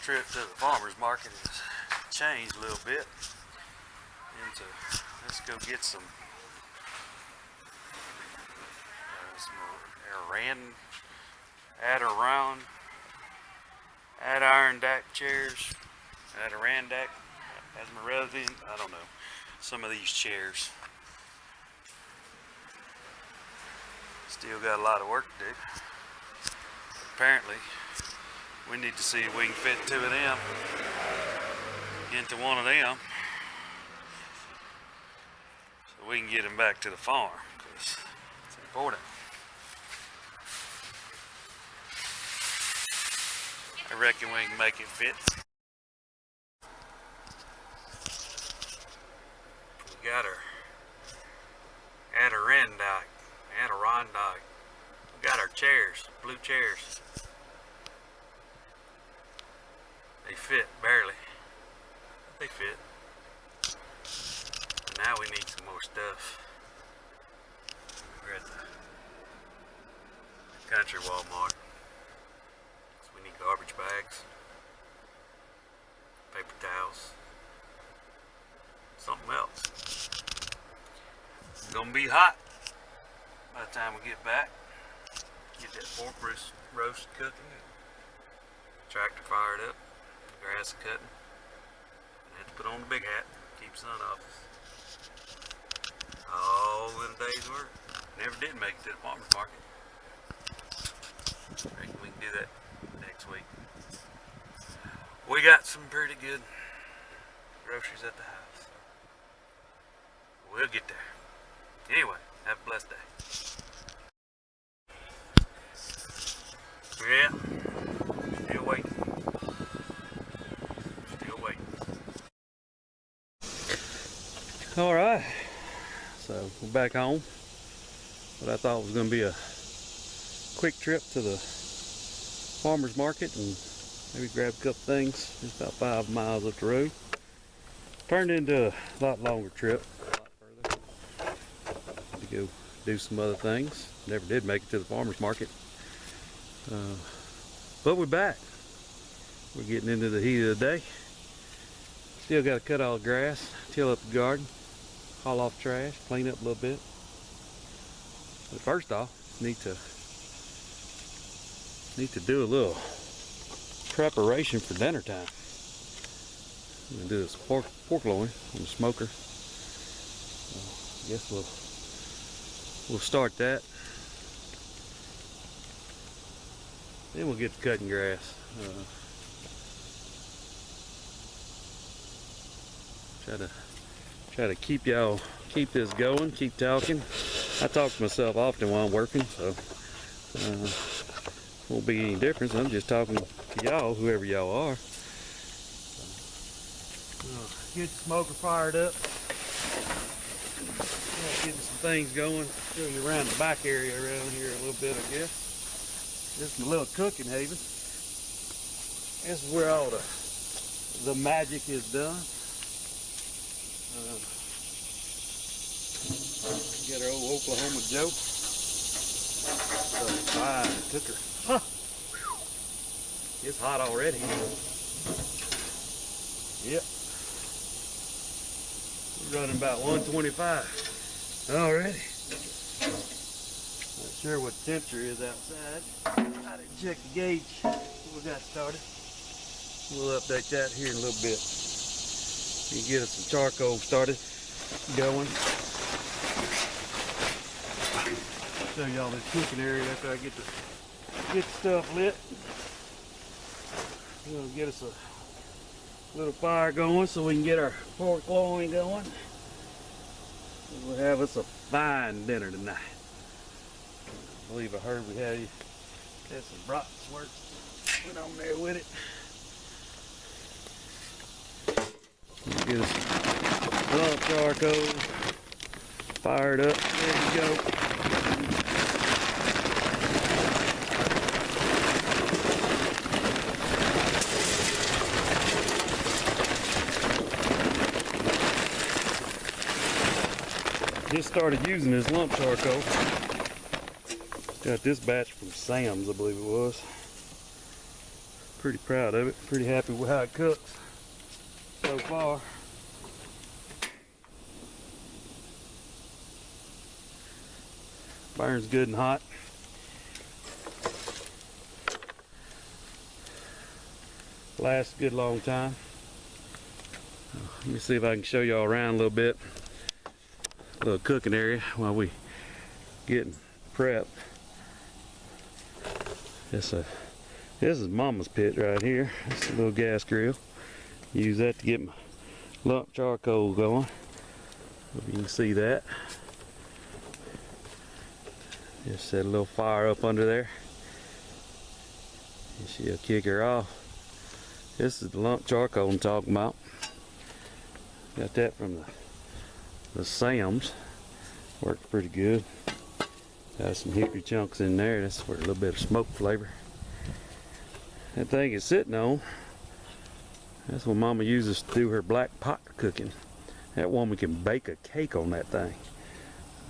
trip to the farmer's market has changed a little bit into, let's go get some Adirondack chairs, Adirondack, Asmarathine, I don't know, some of these chairs. Still got a lot of work to do. Apparently, we need to see if we can fit 2 of them into one of them so we can get them back to the farm, because it's important. I reckon we can make it fit. We got our Adirondack. We got our chairs, blue chairs. They fit barely. They fit. But now we need some more stuff. We're at the country Walmart. So we need garbage bags, paper towels, something else. It's gonna be hot by the time we get back. Get that pork roast cooking. Tractor fired up. Grass cutting. I had to put on the big hat, keep sun off us. All in a day's work. Never did make it to the farmer's market. I reckon we can do that next week. We got some pretty good groceries at the house. We'll get there. Anyway, have a blessed day. Yeah, still waiting. All right, so we're back home. What I thought was going to be a quick trip to the farmer's market and maybe grab a couple things. Just about 5 miles up the road. Turned into a lot longer trip, a lot further. Had to go do some other things. Never did make it to the farmer's market. But we're back. We're getting into the heat of the day. Still got to cut all the grass, till up the garden, haul off trash, clean up a little bit. But first off, need to do a little preparation for dinner time. I'm gonna do this pork loin on the smoker. I guess we'll start that. Then we'll get to cutting grass. Try to keep this going, keep talking. I talk to myself often while I'm working, so won't be any difference. I'm just talking to y'all, whoever y'all are. Get the smoker fired up. Getting some things going. Show you around the back area around here a little bit, I guess. This is my little cooking haven. This is where all the magic is done. Get our old Oklahoma Joe. Fine cooker. Huh. It's hot already. Yep. We're running about 125 already. Not sure what the temperature is outside. I didn't check the gauge before we got started. We'll update that here in a little bit. You get us some charcoal started going. Show y'all this cooking area after I get the stuff lit. We'll get us a little fire going so we can get our pork loin going. We'll have us a fine dinner tonight. I believe I heard we had some bratwurst put on there with it. Get us a lump charcoal fired up, ready to go. Just started using this lump charcoal. Got this batch from Sam's, I believe it was. Pretty proud of it. Pretty happy with how it cooks so far. Burns good and hot. Lasts a good long time. Let me see if I can show y'all around a little bit. A little cooking area while we getting prepped. This is Mama's pit right here. It's a little gas grill. Use that to get my lump charcoal going. Hope you can see that. Just set a little fire up under there. And she'll kick her off. This is the lump charcoal I'm talking about. Got that from the Sam's. Works pretty good. Got some hickory chunks in there. That's for a little bit of smoke flavor. That thing is sitting on. That's what Mama uses to do her black pot cooking. That woman can bake a cake on that thing.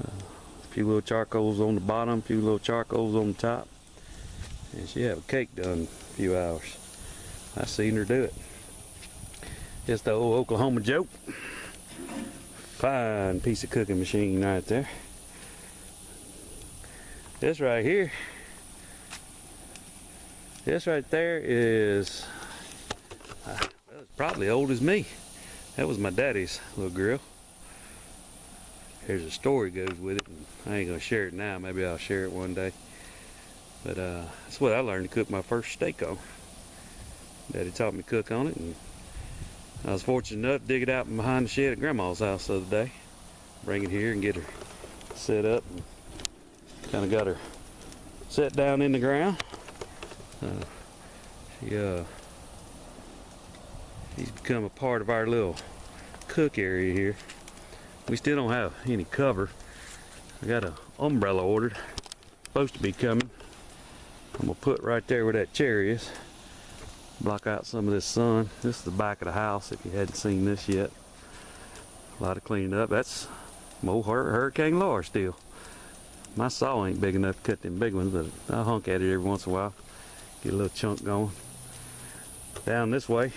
A few little charcoals on the bottom, a few little charcoals on the top. And she have a cake done in a few hours. I seen her do it. It's the old Oklahoma joke. Fine piece of cooking machine right there. This right here, this right there is probably old as me. That was my daddy's little grill. There's a story goes with it, and I ain't gonna share it now. Maybe I'll share it one day. But that's what I learned to cook my first steak on. Daddy taught me to cook on it, and I was fortunate enough to dig it out from behind the shed at Grandma's house the other day. Bring it here and get her set up. And kind of got her set down in the ground. She's become a part of our little cook area here. We still don't have any cover. I got an umbrella ordered. Supposed to be coming. I'm gonna put right there where that chair is. Block out some of this sun. This is the back of the house if you hadn't seen this yet. A lot of cleaning up. That's more Hurricane Laura still. My saw ain't big enough to cut them big ones, but I honk at it every once in a while. Get a little chunk going. Down this way,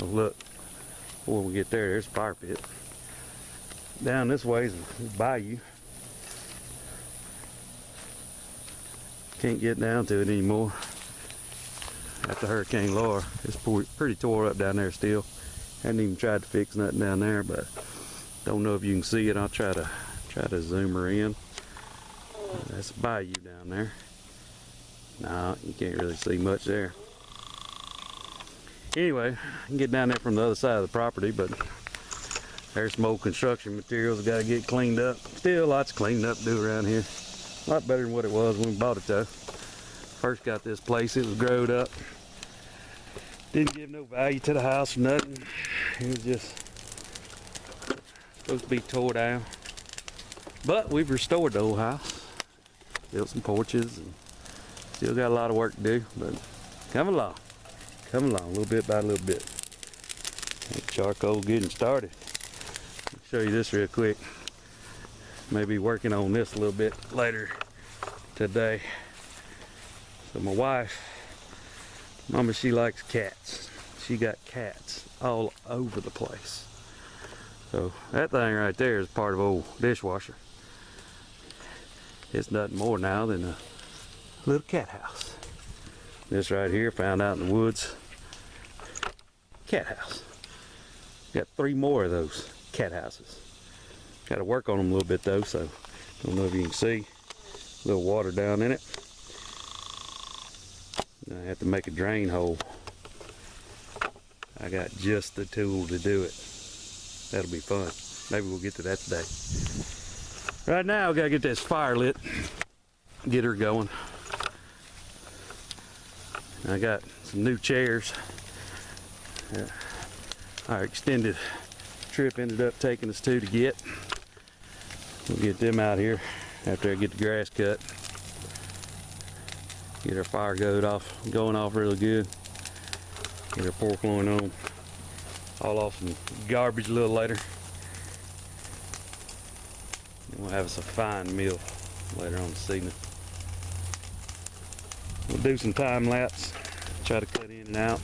oh look, before we get there, there's a fire pit. Down this way is a bayou. Can't get down to it anymore. After Hurricane Laura, it's pretty tore up down there still. Hadn't even tried to fix nothing down there, but don't know if you can see it. I'll try to zoom her in. That's a bayou down there. No, you can't really see much there. Anyway, I can get down there from the other side of the property, but there's some old construction materials that got to get cleaned up. Still lots of cleaning up to do around here. A lot better than what it was when we bought it though. First got this place, it was growed up. Didn't give no value to the house or nothing. It was just supposed to be tore down. But we've restored the old house. Built some porches and still got a lot of work to do, but come along a little bit by a little bit. That charcoal getting started. I'll show you this real quick. Maybe working on this a little bit later today. So my wife, Mama, she likes cats. She got cats all over the place. So that thing right there is part of old dishwasher. It's nothing more now than a little cat house. This right here, found out in the woods. Cat house. Got 3 more of those cat houses. Got to work on them a little bit though, so don't know if you can see. A little water down in it. I have to make a drain hole. I got just the tool to do it. That'll be fun. Maybe we'll get to that today. Right now, we gotta get this fire lit. Get her going. I got some new chairs. Our extended trip ended up taking us to get. We'll get them out here after I get the grass cut. Get our fire going off really good. Get our pork loin on. Haul off some garbage a little later. And we'll have us a fine meal later on this evening. We'll do some time lapse, try to cut in and out,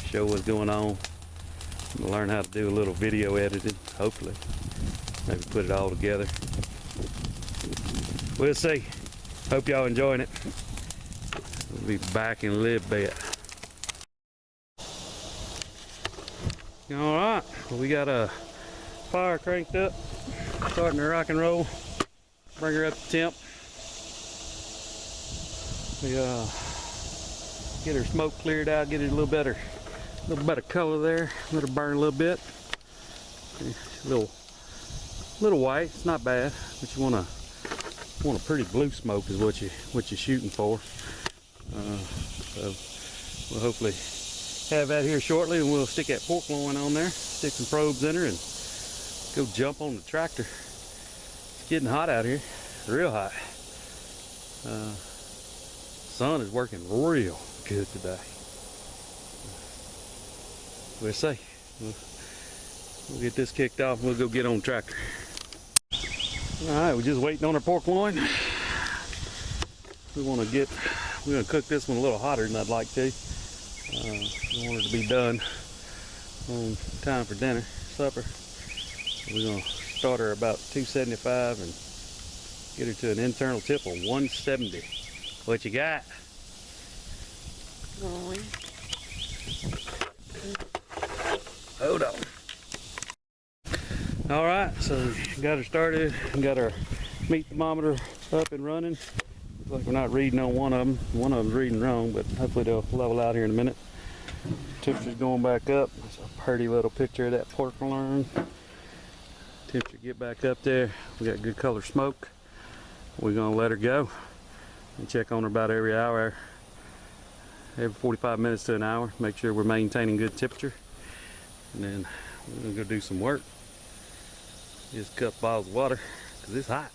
show what's going on. I'm gonna learn how to do a little video editing, hopefully. Maybe put it all together. We'll see. Hope y'all enjoying it. We'll be back in a little bit. Alright, we got a fire cranked up, starting to rock and roll. Bring her up to temp. We get her smoke cleared out, get it a little better color there. Let her burn a little bit. A little white. It's not bad, but you want a pretty blue smoke is what you're shooting for. So we'll hopefully have that here shortly, and we'll stick that pork loin on there, stick some probes in her, and go jump on the tractor. It's getting hot out here, real hot. Sun is working real good today. We'll see. We'll get this kicked off and we'll go get on the tractor. Alright, we're just waiting on our pork loin. We're gonna cook this one a little hotter than I'd like to. I want it to be done on time for dinner, supper. We're gonna start her about 275 and get her to an internal tip of 170. What you got? Hold on. All right, so got her started and got our meat thermometer up and running. Looks like we're not reading on one of them. One of them's reading wrong, but hopefully they'll level out here in a minute. Temperature's going back up. That's a pretty little picture of that pork loin. Temperature get back up there. We got good color smoke. We're gonna let her go and check on her about every hour, every 45 minutes to an hour. Make sure we're maintaining good temperature. And then we're gonna go do some work. Just a couple bottles of water because it's hot.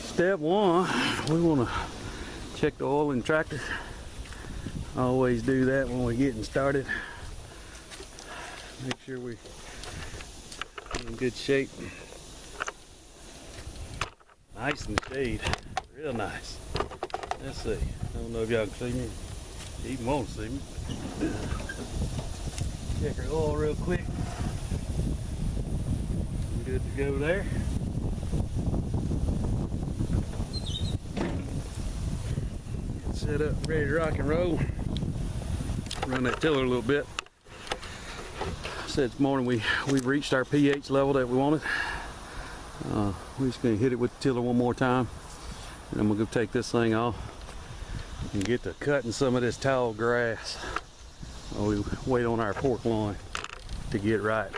Step one, we want to check the oil in the tractor. I always do that when we're getting started. Make sure we're in good shape. Nice in the shade, real nice. Let's see. I don't know if y'all can see me. You even won't see me. Check our oil real quick. Good to go there. Get set up, ready to rock and roll. Run that tiller a little bit. Said this morning we've reached our pH level that we wanted. We're just going to hit it with the tiller one more time, and I'm going to go take this thing off and get to cutting some of this tall grass while we wait on our pork loin to get right.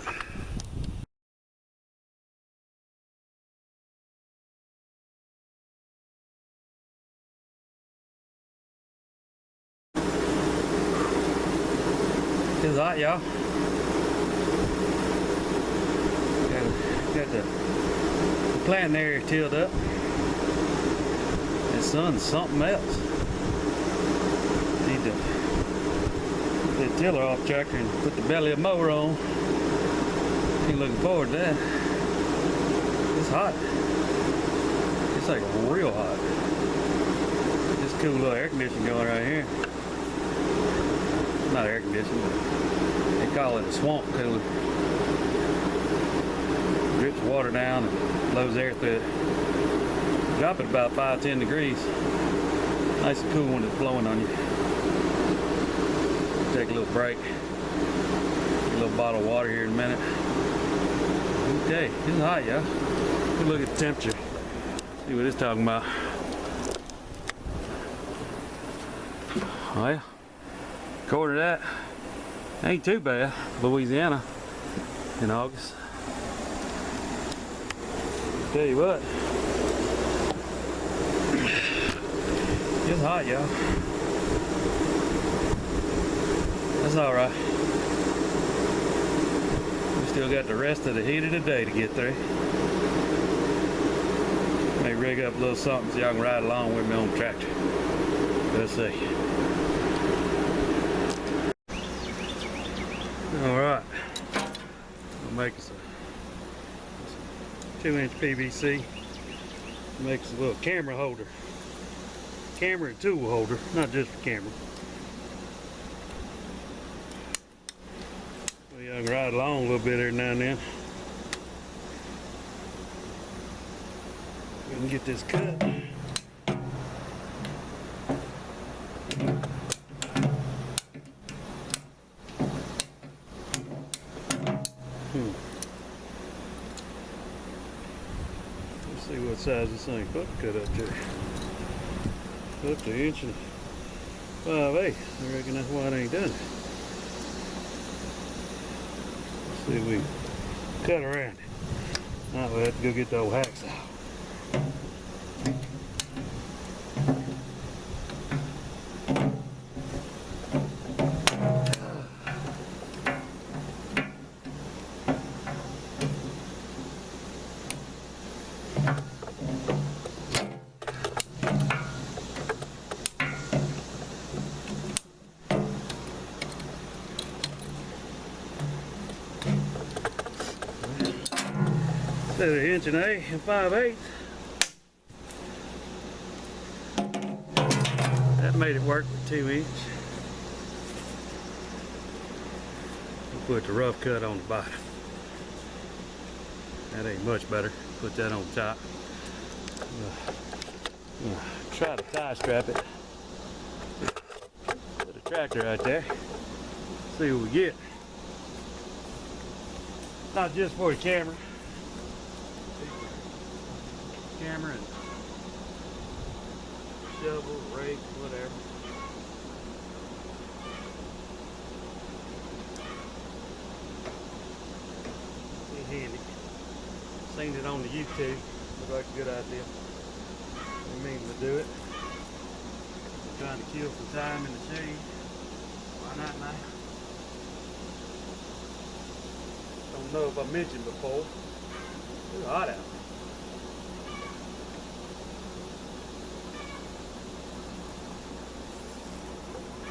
It's hot, y'all. Got the planting area tilled up. The sun's something else. Need to get the tiller off tractor and put the belly of the mower on. Ain't looking forward to that. It's hot. It's like real hot. This cool little air conditioning going right here. Not air conditioning, but they call it a swamp cooler. Drips water down and blows air through it. Drop it about 5-10 degrees. Nice and cool when it's blowing on you. Take a little break. Get a little bottle of water here in a minute. Okay, it's hot, y'all. Look at the temperature. See what it's talking about. Well, according to that, ain't too bad, Louisiana in August. Tell you what, it's hot, y'all. That's all right. We still got the rest of the heat of the day to get through. May rig up a little something so y'all can ride along with me on the tractor. Let's see. All right, we'll make us a 2-inch PVC. Make us a little camera holder. camera and tool holder, not just for camera. Well, yeah, I can ride along a little bit every now and then. We can get this cut. Let's see what size this thing cut up to. Up to 1 5/8. I reckon that's why it ain't done. Let's see if we can cut around it. Now we'll have to go get the old hacksaw. Instead of 1 5/8. That made it work with 2 inch. We'll put the rough cut on the bottom. That ain't much better. Put that on top. Try to tie strap it. Put a tractor right there. See what we get. Not just for the camera. Camera and shovel, rake, whatever. Be handy. Seen it on the YouTube. Looked like a good idea. I'm meaning to do it. I'm trying to kill some time in the shade. Why not now? Don't know if I mentioned before. It's hot out.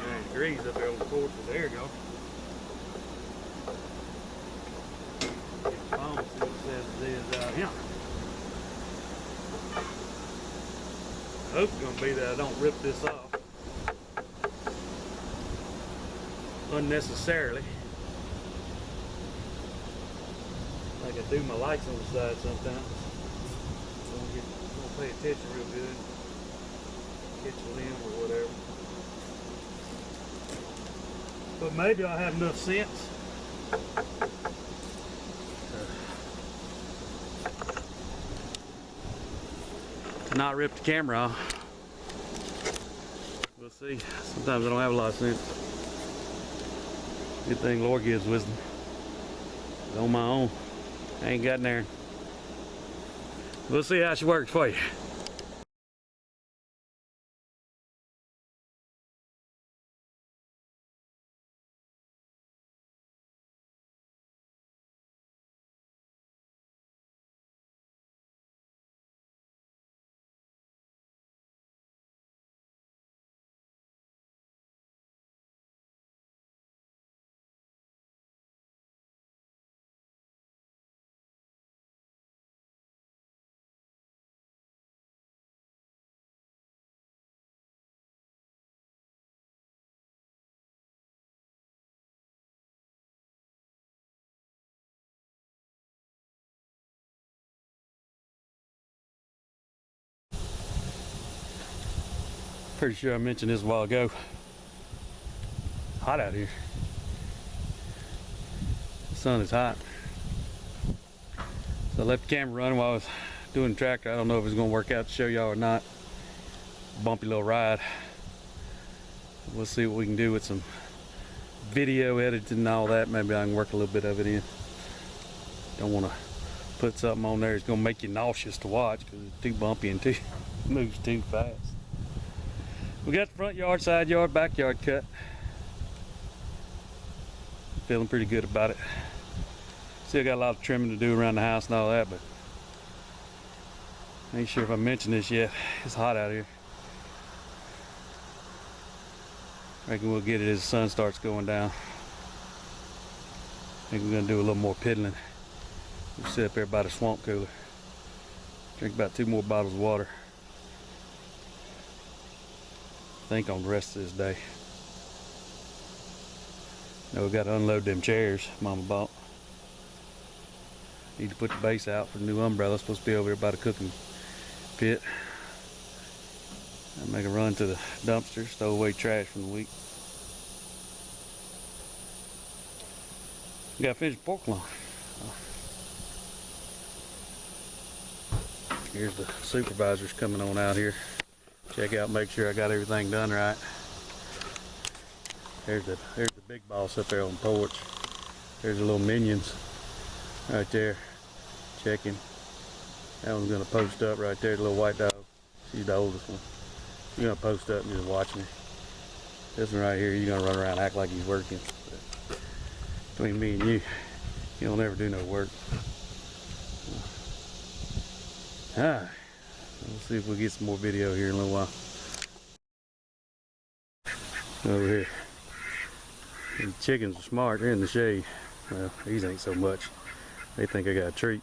9 degrees up there on the porch, but there you go. Get the phone, see what it says it is out here. I hope it's going to be that I don't rip this off unnecessarily. Like I do my lights on the side sometimes. Don't pay attention real good. Catch a limb or whatever. But maybe I'll have enough sense to not rip the camera off. We'll see. Sometimes I don't have a lot of sense. Good thing Lord gives wisdom. But on my own, I ain't gotten there. We'll see how she works for you. Pretty sure I mentioned this a while ago. Hot out here. The sun is hot. So I left the camera running while I was doing the tractor. I don't know if it's going to work out to show y'all or not. Bumpy little ride. We'll see what we can do with some video editing and all that. Maybe I can work a little bit of it in. Don't want to put something on there that's going to make you nauseous to watch because it's too bumpy and moves too fast. We got the front yard, side yard, backyard cut. Feeling pretty good about it. Still got a lot of trimming to do around the house and all that, but I ain't sure if I mentioned this yet. It's hot out here. I reckon we'll get it as the sun starts going down. I think we're gonna do a little more piddling. We'll sit up there by the swamp cooler. Drink about 2 more bottles of water. think on the rest of this day. Now we got to unload them chairs Mama bought. Need to put the base out for the new umbrella. It's supposed to be over here by the cooking pit. I'll make a run to the dumpster, stow away trash from the week. We got to finish pork loin. Here's the supervisors coming on out here. Check out, make sure I got everything done right. There's the big boss up there on the porch. There's the little minions right there checking. That one's gonna post up right there, the little white dog. She's the oldest one. She's gonna post up and just watch me. This one right here, he's gonna run around and act like he's working. But between me and you don't ever do no work. Alright, let's see if we get some more video here in a little while. Over here. The chickens are smart, they're in the shade. Well, these ain't so much. They think I got a treat.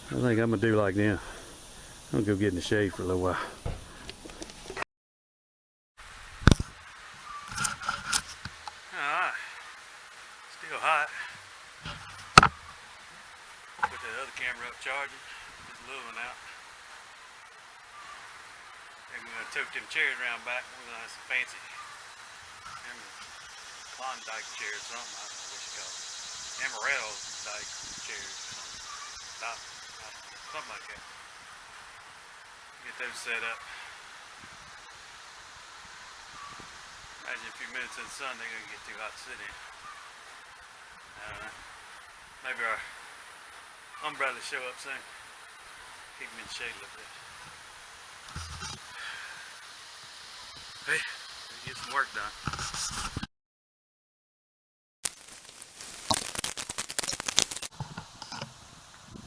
I think I'm gonna do like them. I'm gonna go get in the shade for a little while. Alright, still hot. Put that other camera up charging. Just a little one out. And we're gonna tote them chairs around back. We're gonna have some fancy Klondike chairs, something, I don't know what you call it. Amaretto Dyke chairs, something like that. Get those set up. Imagine a few minutes in the sun, they're gonna get too hot to sit in. I don't know. Maybe our umbrellas show up soon. Keep them in the shade a little bit. Hey, let's get some work done.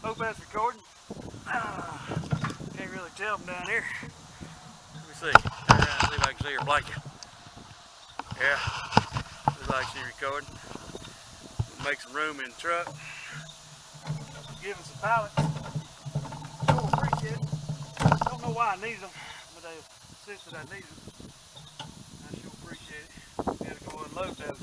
Hope that's recording. Can't really tell them down here. Let me see. Turn around and see if I can see her blanket. Yeah, looks like she's recording. We'll make some room in the truck. Give them some pallets. Sure appreciate it. Don't know why I need them, but they insist that I need them. I sure appreciate it. Gotta go unload those.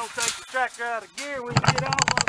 don't take the tractor out of gear when you get off of it.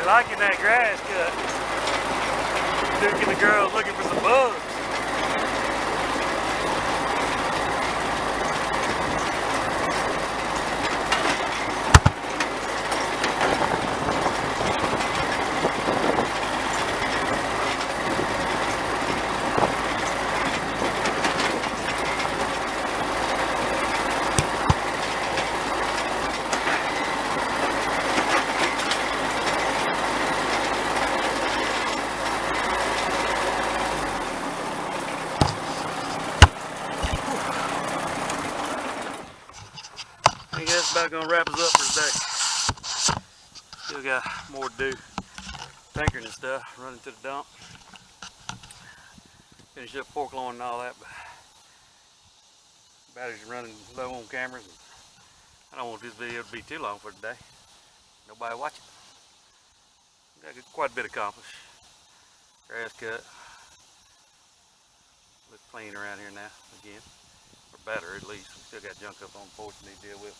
Liking that grass cut. Duking the girls looking for some bugs. I think that's about gonna wrap us up for today. Still got more to do. Tinkering and stuff, running to the dump. Finish up fork lawn and all that, but batteries are running low on cameras. And I don't want this video to be too long for today. Nobody watching. Got quite a bit accomplished. Grass cut. Looks clean around here now again. Or better at least. We still got junk up on the porch we need to deal with.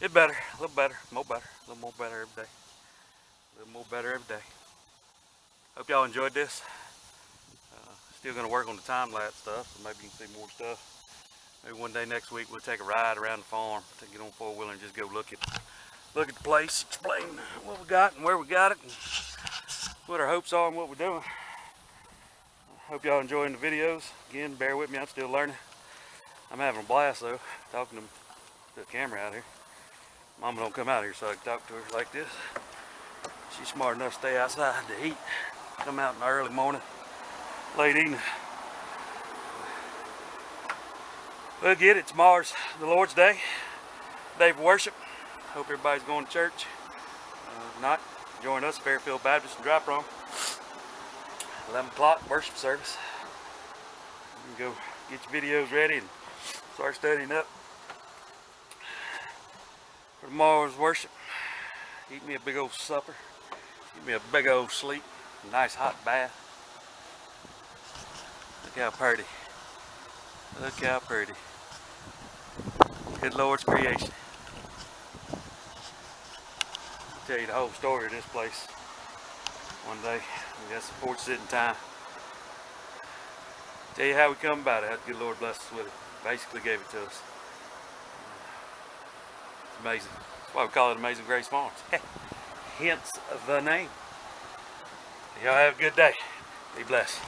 It's better, a little better, more better, a little more better every day. A little more better every day. Hope y'all enjoyed this. Still gonna work on the time-lapse stuff, so maybe you can see more stuff. Maybe one day next week we'll take a ride around the farm, get on four-wheeler and just go look at the place, explain what we got and where we got it, and what our hopes are and what we're doing. Hope y'all enjoying the videos. Again, bear with me, I'm still learning. I'm having a blast though, talking to the camera out here. Mama don't come out here so I can talk to her like this. She's smart enough to stay outside to eat. Come out in the early morning, late evening. We'll get it. Tomorrow's the Lord's Day, day of worship. Hope everybody's going to church. If not, join us, Fairfield Baptist in Dry Prong. 11 o'clock worship service. You can go get your videos ready and start studying up. tomorrow's worship. Eat me a big old supper. Get me a big old sleep. A nice hot bath. Look how pretty. Look how pretty. Good Lord's creation. I'll tell you the whole story of this place one day. We got some porch sitting time. Tell you how we come about it. How the good Lord blessed us with it. Basically gave it to us. It's amazing. That's why we call it Amazing Grace Farms. Hence the name. Y'all have a good day. Be blessed.